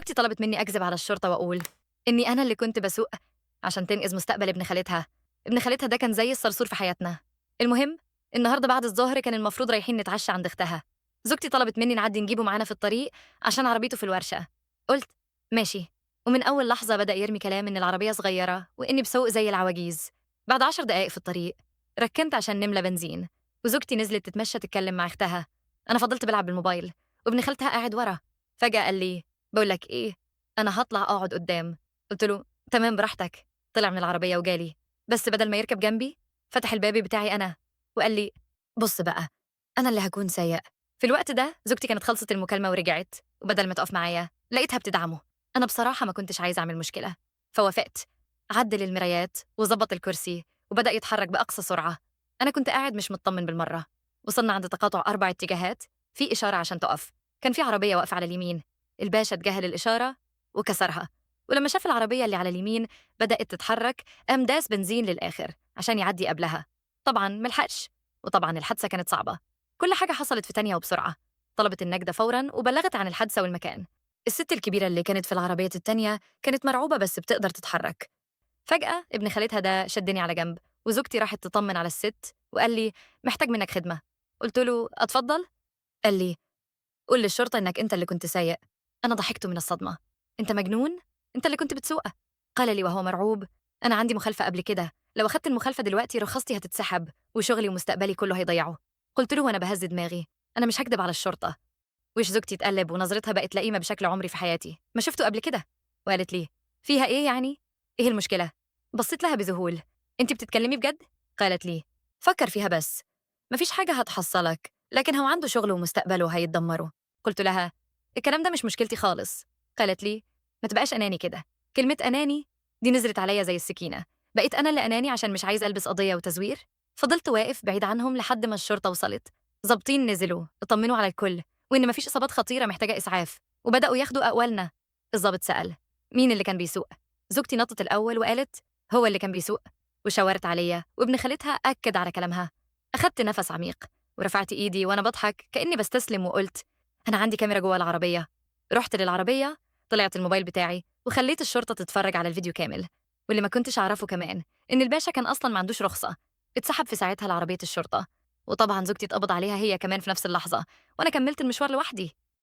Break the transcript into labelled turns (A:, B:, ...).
A: زوجتي طلبت مني أكذب على الشرطة وأقول إني أنا اللي كنت بسوق عشان تنقذ مستقبل ابن خالتها. ابن خالتها ده كان زي الصرصور في حياتنا. المهم، النهارده بعد الظهر كان المفروض رايحين نتعشى عند اختها. زوجتي طلبت مني نعدي نجيبه معانا في الطريق عشان عربيته في الورشة. قلت ماشي. ومن أول لحظة بدأ يرمي كلام إن العربية صغيرة وإني بسوق زي العواجيز. بعد 10 دقايق في الطريق ركنت عشان نملى بنزين، وزوجتي نزلت تتمشى تتكلم مع اختها. أنا فضلت بلعب بالموبايل وابن خالتها قاعد ورا. فجأة قال لي بقول لك إيه، أنا هطلع أقعد قدام. قلت له تمام براحتك. طلع من العربية وجالي، بس بدل ما يركب جنبي فتح الباب بتاعي أنا وقال لي بص بقى، أنا اللي هكون سايق. في الوقت ده زوجتي كانت خلصت المكالمة ورجعت، وبدل ما تقف معايا لقيتها بتدعمه. أنا بصراحة ما كنتش عايزة أعمل مشكلة، فوافقت. عدل المرايات وظبط الكرسي وبدأ يتحرك بأقصى سرعة. أنا كنت قاعد مش مطمن بالمرة. وصلنا عند تقاطع 4 اتجاهات، في إشارة عشان تقف. كان في عربية واقفة على اليمين. الباشا اتجاهل الإشارة وكسرها، ولما شاف العربية اللي على اليمين بدأت تتحرك قام داس بنزين للآخر عشان يعدي قبلها. طبعا ملحقش، وطبعا الحادثة كانت صعبة. كل حاجة حصلت في تانية وبسرعة. طلبت النجدة فورا وبلغت عن الحادثة والمكان. الست الكبيرة اللي كانت في العربية التانية كانت مرعوبة بس بتقدر تتحرك. فجأة ابن خالتها ده شدني على جنب، وزوجتي راحت تطمن على الست وقال لي محتاج منك خدمة. قلت له أتفضل. قال لي قول للشرطة إنك أنت اللي كنت سايق. أنا ضحكت من الصدمة. أنت مجنون؟ أنت اللي كنت بتسوق. قال لي وهو مرعوب أنا عندي مخالفة قبل كده، لو أخدت المخالفة دلوقتي رخصتي هتتسحب وشغلي ومستقبلي كله هيضيعه. قلت له وأنا بهز دماغي أنا مش هكدب على الشرطة. وش زوجتي اتقلب ونظرتها بقت لئيمة بشكل عمري في حياتي ما شفته قبل كده. وقالت لي فيها إيه يعني؟ إيه المشكلة؟ بصيت لها بذهول. أنت بتتكلمي بجد؟ قالت لي فكر فيها بس، مفيش حاجة هتحصلك، لكن هو عنده شغل ومستقبله هيتدمروا. قلت لها الكلام ده مش مشكلتي خالص. قالت لي ما تبقاش أناني كده. كلمة أناني دي نزلت عليا زي السكينة. بقيت أنا اللي أناني عشان مش عايز ألبس قضية وتزوير. فضلت واقف بعيد عنهم لحد ما الشرطة وصلت. ظابطين نزلوا اطمنوا على الكل وإن مفيش إصابات خطيرة محتاجة إسعاف، وبدأوا ياخدوا أقوالنا. الضابط سأل مين اللي كان بيسوق. زوجتي نطت الأول وقالت هو اللي كان بيسوق، وشاورت عليا وابن خالتها أكد على كلامها. أخدت نفس عميق ورفعت إيدي وأنا بضحك كأني بستسلم وقلت أنا عندي كاميرا جوه العربية. رحت للعربية، طلعت الموبايل بتاعي وخليت الشرطة تتفرج على الفيديو كامل. واللي ما كنتش أعرفه كمان إن الباشا كان أصلا ما عندوش رخصة. اتسحب في ساعتها لعربية الشرطة، وطبعا زوجتي اتقبض عليها هي كمان في نفس اللحظة، وأنا كملت المشوار لوحدي.